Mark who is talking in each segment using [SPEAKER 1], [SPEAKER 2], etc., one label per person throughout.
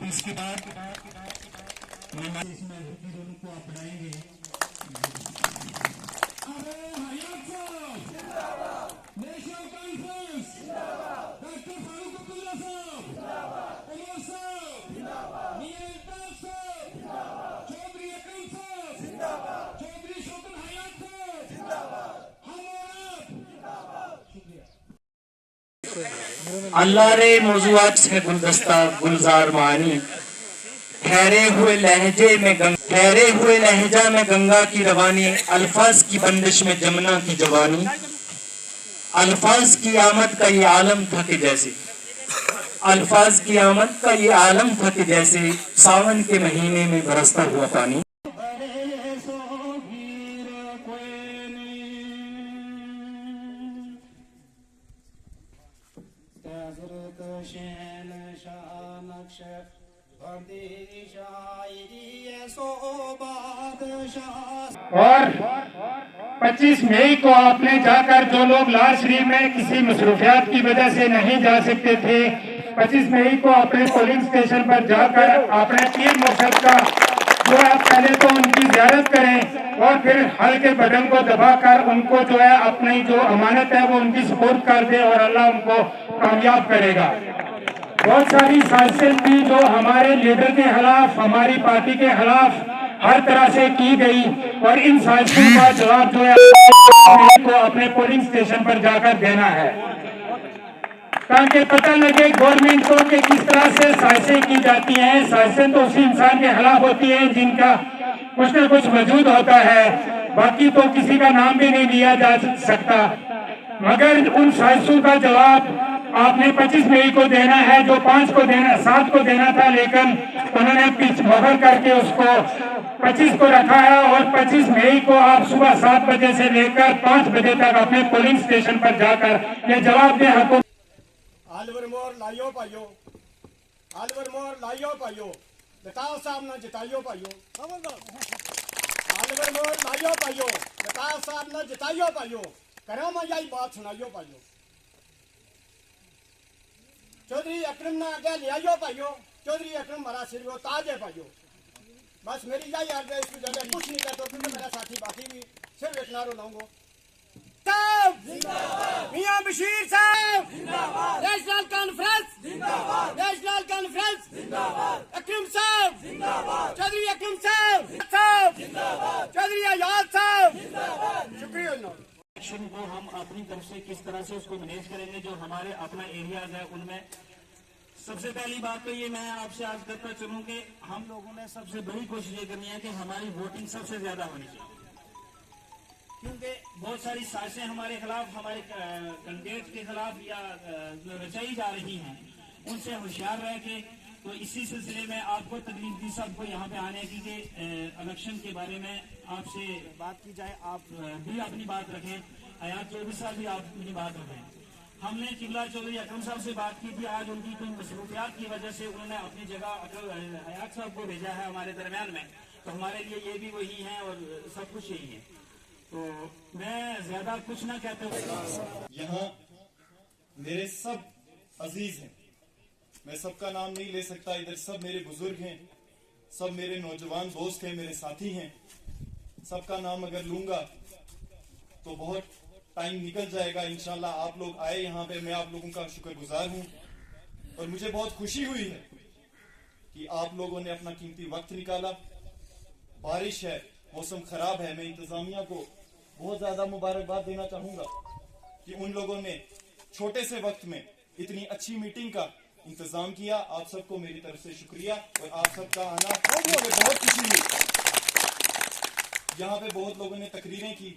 [SPEAKER 1] इसके बाद इसमें दोनों को अपनाएंगे। National conference doctor Farooq Abdullah साहब, उमर साहब, मियां इकबाल साहब, चौधरी अकरम साहब, चौधरी शौकत हयात साहब, अल्लाह रे मौजूआत से गुलदस्ता गुलजार मानी, ठहरे हुए लहजा में गंगा की रवानी, अल्फाज की बंदिश में जमुना की जवानी, अल्फाज की आमद का ये आलम था कि जैसे, अल्फाज की आमद का ये आलम था कि जैसे सावन के महीने में बरसता हुआ पानी।
[SPEAKER 2] और 25 मई को आपने जाकर, जो लोग लाल शरीफ में किसी मसरूफियात की वजह से नहीं जा सकते थे, 25 मई को अपने पोलिंग स्टेशन पर जाकर अपने पीर मुर्शद का जो है पहले तो उनकी ज़ियारत करें और फिर हल्के बटन को दबाकर उनको जो है अपनी जो अमानत है वो उनकी सपोर्ट कर दे और अल्लाह उनको कामयाब करेगा। बहुत सारी साजिशें थी जो हमारे लीडर के खिलाफ, हमारी पार्टी के खिलाफ हर तरह से की गई और इन साजिशों का जवाब जो है को अपने पोलिंग स्टेशन पर जाकर देना है, ताकि पता लगे गवर्नमेंट को कि किस तरह से साजिशें की जाती हैं। साजिशें तो उसी इंसान के खिलाफ होती हैं जिनका कुछ न कुछ वजूद होता है, बाकी तो किसी का नाम भी नहीं लिया जा सकता। मगर उन साजिशों का जवाब आपने 25 मई को देना है, जो 5 को देना, 7 को देना था, लेकिन उन्होंने पीछे मोहर करके उसको 25 को रखा है और 25 मई को आप सुबह 7 बजे से लेकर 5 बजे तक अपने पोलिंग स्टेशन पर जाकर ये जवाब दें। हुकूमत
[SPEAKER 3] अलवर मोर लाइयो पाइयो, अलवर मोर लाइयो पाइयो, लताल साहब ना जिताइयो पाइयो, अलवर मोर लाइयो पाइयो, लताल साहब ना जिताइयो पाइयो, करो मैं यही बात सुनाइयो पाइयो, चौधरी अकरम ना आगे ले आइयो पाइयो, चौधरी अकरम हमारा सिर वो ताज है पाइयो। बस मेरी यही अर्ज है, इसकी जगह कुछ नहीं कहते क्योंकि मेरा साथी बाकी भी सिर्फ एक नारो लाऊंगा। मियां बशीर साहब नेशनल कॉन्फ्रेंस जिंदाबाद, नेशनल कॉन्फ्रेंस जिंदाबाद, अकरम साहब जिंदाबाद, चौधरी अकरम साहब जिंदाबाद, चौधरी आजाद साहब जिंदाबाद। शुक्रिया।
[SPEAKER 1] इलेक्शन को हम अपनी तरफ से किस तरह से उसको मैनेज करेंगे, जो हमारे अपना एरियाज है उनमें सबसे पहली बात तो ये मैं आपसे आज करता चलूं कि हम लोगों ने सबसे बड़ी कोशिश ये करनी है कि हमारी वोटिंग सबसे ज्यादा होनी चाहिए, क्योंकि बहुत सारी साजिशें हमारे खिलाफ, हमारे कैंडिडेट के खिलाफ या जो रचाई जा रही हैं उनसे होशियार रह के। तो इसी सिलसिले में आपको तकलीफ दी सबको यहाँ पे आने की कि इलेक्शन के बारे में आपसे बात की जाए, आप भी अपनी बात रखें, हयात चौधरी साहब भी आप अपनी बात रखें। हमने किबला चौधरी अकरम साहब से बात की थी, आज उनकी कोई मसरूफियात की वजह से उन्होंने अपनी जगह हयात साहब को भेजा है हमारे दरमियान में, तो हमारे लिए ये भी वही है और सब कुछ यही है। तो मैं ज्यादा कुछ ना कहते हुए,
[SPEAKER 4] यहाँ मेरे सब अजीज हैं, मैं सबका नाम नहीं ले सकता, इधर सब मेरे बुजुर्ग हैं, सब मेरे नौजवान दोस्त हैं, मेरे साथी हैं, सबका नाम अगर लूंगा तो बहुत टाइम निकल जाएगा। इंशाल्लाह आप लोग आए यहाँ पे, मैं आप लोगों का शुक्रगुजार हूँ और मुझे बहुत खुशी हुई है कि आप लोगों ने अपना कीमती वक्त निकाला। बारिश है, मौसम खराब है, मैं इंतजामिया को बहुत ज्यादा मुबारकबाद देना चाहूंगा कि उन लोगों ने छोटे से वक्त में इतनी अच्छी मीटिंग का इंतजाम किया। आप सबको मेरी तरफ से शुक्रिया और आप सबका आना मुझे बहुत खुशी हुई। यहाँ पे बहुत लोगों ने तकरीरें की,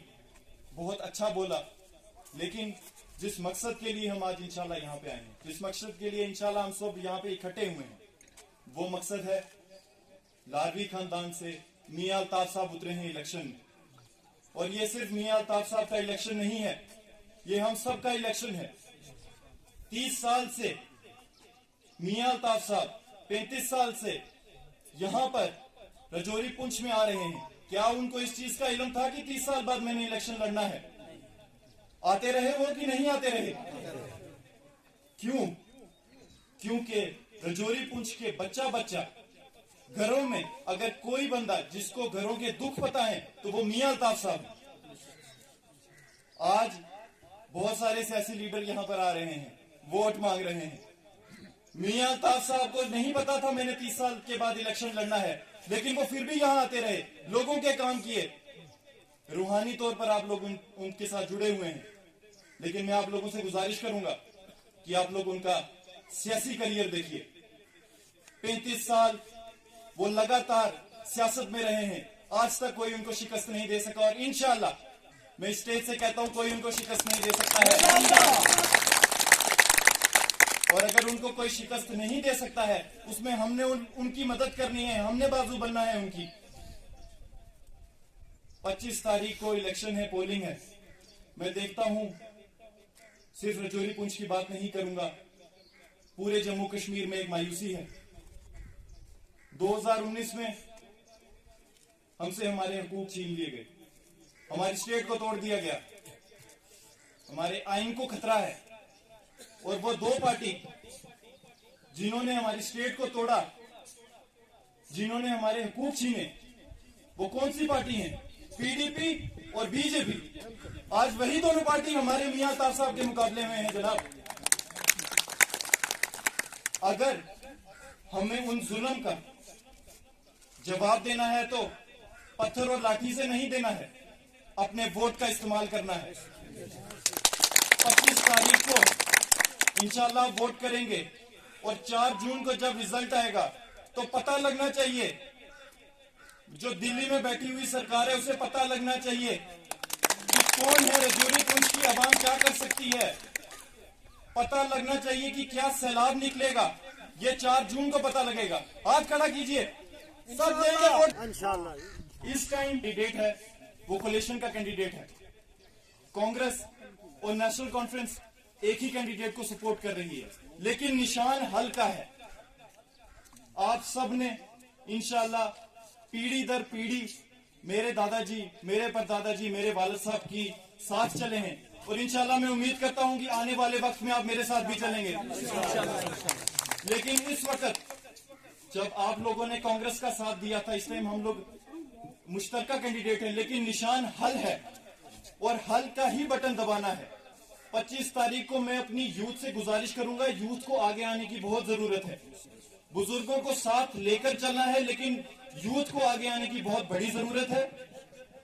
[SPEAKER 4] बहुत अच्छा बोला, लेकिन जिस मकसद के लिए हम आज इंशाल्लाह यहाँ पे आए हैं, जिस मकसद के लिए इंशाल्लाह हम सब यहाँ पे इकट्ठे हुए हैं, वो मकसद है लारवी खानदान से मियां अल्ताफ साहब उतरे हैं इलेक्शन में। और ये सिर्फ मियां अल्ताफ साहब का इलेक्शन नहीं है, ये हम सब का इलेक्शन है। 30 साल से मियां अल्ताफ साहब 35 साल से यहाँ पर रजौरी पुंछ में आ रहे हैं। क्या उनको इस चीज का इल्म था कि 30 साल बाद मैंने इलेक्शन लड़ना है? आते रहे वो कि नहीं आते रहे? क्यों? क्योंकि रजौरी पुंछ के बच्चा बच्चा घरों में अगर कोई बंदा जिसको घरों के दुख पता है तो वो मियां अल्ताफ साहब हैं। आज बहुत सारे सियासी लीडर यहां पर आ रहे हैं, वोट मांग रहे हैं। मियां अल्ताफ साहब को नहीं पता था मैंने 30 साल के बाद इलेक्शन लड़ना है, लेकिन वो फिर भी यहां आते रहे, लोगों के काम किए। रूहानी तौर पर आप लोग उनके साथ जुड़े हुए हैं, लेकिन मैं आप लोगों से गुजारिश करूंगा कि आप लोग उनका सियासी करियर देखिए। 35 साल वो लगातार सियासत में रहे हैं, आज तक कोई उनको शिकस्त नहीं दे सका, और इंशाअल्लाह मैं स्टेज से कहता हूं कोई उनको शिकस्त नहीं दे सकता है। और अगर उनको कोई शिकस्त नहीं दे सकता है, उसमें हमने उनकी मदद करनी है, हमने बाजू बनना है उनकी। 25 तारीख को इलेक्शन है, पोलिंग है। मैं देखता हूं, सिर्फ रजौरी पुंछ की बात नहीं करूंगा, पूरे जम्मू कश्मीर में एक मायूसी है। 2019 में हमसे हमारे हकूक छीन लिए गए, हमारी स्टेट को तोड़ दिया गया, हमारे आइन को खतरा है। और वो दो पार्टी जिन्होंने हमारी स्टेट को तोड़ा, जिन्होंने हमारे हकूक छीने, वो कौन सी पार्टी हैं? पीडीपी और बीजेपी। आज वही दोनों पार्टी हमारे मियां अल्ताफ साहब के मुकाबले में है जनाब। अगर हमें उन जुल्म का जवाब देना है तो पत्थर और लाठी से नहीं देना है, अपने वोट का इस्तेमाल करना है। 25 तारीख को इंशाल्लाह वोट करेंगे, और 4 जून को जब रिजल्ट आएगा तो पता लगना चाहिए, जो दिल्ली में बैठी हुई सरकार है उसे पता लगना चाहिए कि कौन है रजौरी पुंछ की आवाम क्या कर सकती है। पता लगना चाहिए कि क्या सैलाब निकलेगा, ये 4 जून को पता लगेगा। हाथ खड़ा कीजिए, सब देंगे वोट इंशाल्लाह। इस टाइम कैंडिडेट है वो कोलिशन का कैंडिडेट है। कांग्रेस और नेशनल कॉन्फ्रेंस एक ही कैंडिडेट को सपोर्ट कर रही है, लेकिन निशान हल का है। आप सब ने इंशाल्लाह पीढ़ी दर पीढ़ी मेरे दादाजी, मेरे परदादाजी, मेरे वालिद साहब की साथ चले हैं, और इंशाल्लाह मैं उम्मीद करता हूं कि आने वाले वक्त में आप मेरे साथ भी चलेंगे। लेकिन इस वक्त जब आप लोगों ने कांग्रेस का साथ दिया था, इस टाइम हम लोग मुश्तरका कैंडिडेट है, लेकिन निशान हल है और हल का ही बटन दबाना है। 25 तारीख को मैं अपनी यूथ से गुजारिश करूंगा, यूथ को आगे आने की बहुत जरूरत है। बुजुर्गों को साथ लेकर चलना है, लेकिन यूथ को आगे आने की बहुत बड़ी जरूरत है।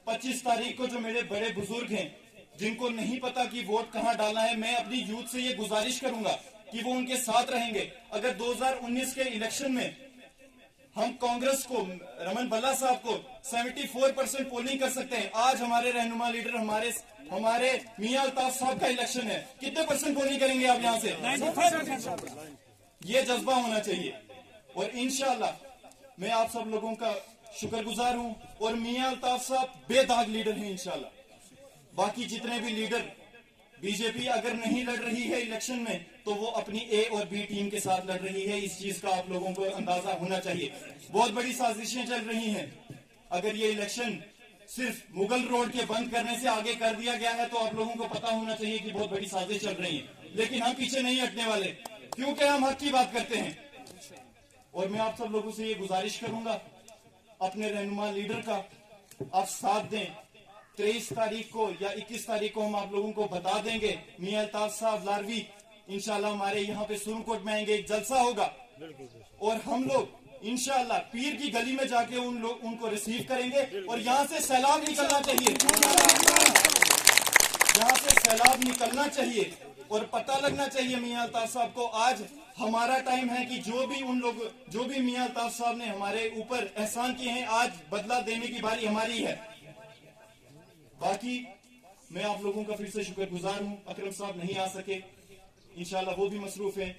[SPEAKER 4] 25 तारीख को जो मेरे बड़े बुजुर्ग हैं, जिनको नहीं पता कि वोट कहां डालना है, मैं अपनी यूथ से ये गुजारिश करूंगा कि वो उनके साथ रहेंगे। अगर 2019 के इलेक्शन में हम कांग्रेस को, रमन बल्ला साहब को 74% पोलिंग कर सकते हैं, आज हमारे रहनुमा लीडर हमारे मियां अल्ताफ साहब का इलेक्शन है, कितने % पोलिंग करेंगे आप यहां से? 95%। ये जज्बा होना चाहिए, और इंशाल्लाह मैं आप सब लोगों का शुक्रगुजार हूं। और मियां अल्ताफ साहब बेदाग लीडर हैं इंशाल्लाह। बाकी जितने भी लीडर, बीजेपी अगर नहीं लड़ रही है इलेक्शन में तो वो अपनी ए और बी टीम के साथ लड़ रही है, इस चीज का आप लोगों को अंदाजा होना चाहिए। बहुत बड़ी साजिशें चल रही हैं। अगर ये इलेक्शन सिर्फ मुगल रोड के बंद करने से आगे कर दिया गया है तो आप लोगों को पता होना चाहिए कि बहुत बड़ी साजिश चल रही है, लेकिन हम पीछे नहीं हटने वाले, क्योंकि हम हक की बात करते हैं। और मैं आप सब लोगों से ये गुजारिश करूंगा, अपने रहनुमा लीडर का आप साथ दें। 23 तारीख को या 21 तारीख को हम आप लोगों को बता देंगे, मियां अल्ताफ साहब लारवी इंशाल्लाह हमारे यहाँ पे सुरनकोट में आएंगे, एक जलसा होगा, और हम लोग इंशाल्लाह पीर की गली में जाके उनको रिसीव करेंगे। और यहाँ से सैलाब निकलना चाहिए, यहाँ से सैलाब निकलना चाहिए, और पता लगना चाहिए मियां अल्ताफ साहब को आज हमारा टाइम है कि जो भी मियां अल्ताफ साहब ने हमारे ऊपर एहसान किए हैं, आज बदला देने की बारी हमारी है। बाकी मैं आप लोगों का फिर से शुक्रगुजार हूं। अकरम साहब नहीं आ सके, इंशाल्लाह वो भी मसरूफ हैं।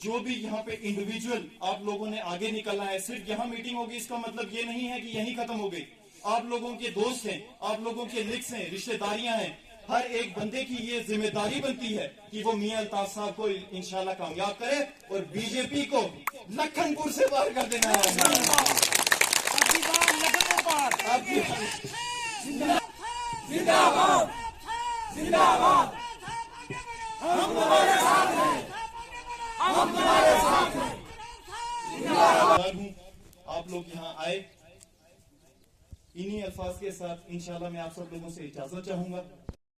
[SPEAKER 4] जो भी यहाँ पे इंडिविजुअल आप लोगों ने आगे निकलना है, सिर्फ यहाँ मीटिंग होगी इसका मतलब ये नहीं है कि यही खत्म हो गई। आप लोगों के दोस्त हैं, आप लोगों के लिंक्स हैं, रिश्तेदारियां हैं, हर एक बंदे की ये जिम्मेदारी बनती है कि वो मियां अल्ताफ साहब को इंशाल्लाह कामयाब करे और बीजेपी को लखनपुर से बाहर कर देना है।
[SPEAKER 3] जिंदाबाद जिंदाबाद, हम तुम्हारे साथ हैं, हम तुम्हारे साथ हैं,
[SPEAKER 4] आप लोग यहाँ आए। इन्हीं अल्फाज के साथ इंशाल्लाह मैं आप सब लोगों से इजाजत चाहूंगा।